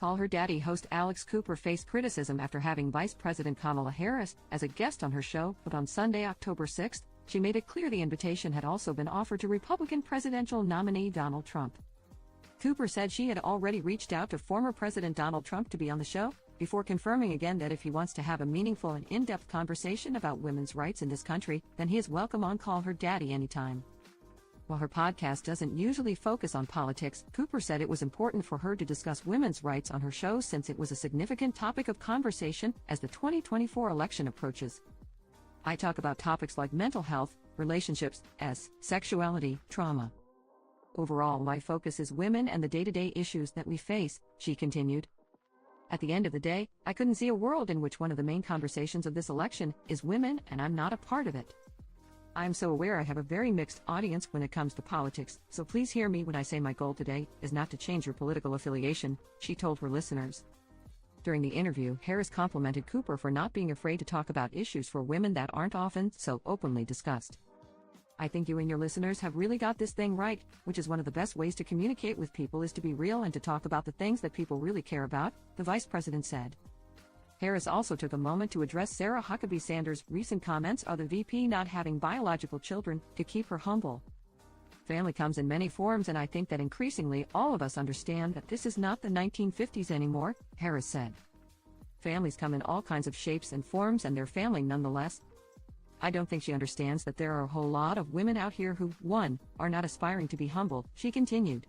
Call Her Daddy host Alex Cooper faced criticism after having Vice President Kamala Harris as a guest on her show, but on Sunday, October 6, she made it clear the invitation had also been offered to Republican presidential nominee Donald Trump. Cooper said she had already reached out to former President Donald Trump to be on the show, before confirming again that if he wants to have a meaningful and in-depth conversation about women's rights in this country, then he is welcome on Call Her Daddy anytime. While her podcast doesn't usually focus on politics, Cooper said it was important for her to discuss women's rights on her show since it was a significant topic of conversation as the 2024 election approaches. I talk about topics like mental health, relationships, sexuality, trauma. Overall, my focus is women and the day-to-day issues that we face, she continued. At the end of the day, I couldn't see a world in which one of the main conversations of this election is women, and I'm not a part of it. I'm so aware I have a very mixed audience when it comes to politics, so please hear me when I say my goal today is not to change your political affiliation, she told her listeners. During the interview, Harris complimented Cooper for not being afraid to talk about issues for women that aren't often so openly discussed. I think you and your listeners have really got this thing right, which is one of the best ways to communicate with people is to be real and to talk about the things that people really care about, the vice president said. Harris also took a moment to address Sarah Huckabee Sanders' recent comments on the VP not having biological children, to keep her humble. Family comes in many forms, and I think that increasingly all of us understand that this is not the 1950s anymore, Harris said. Families come in all kinds of shapes and forms, and they're family nonetheless. I don't think she understands that there are a whole lot of women out here who, 1, are not aspiring to be humble, she continued.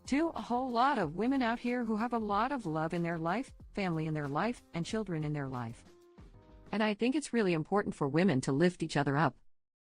2, a whole lot of women out here who have a lot of love in their life, family in their life, and children in their life. And I think it's really important for women to lift each other up.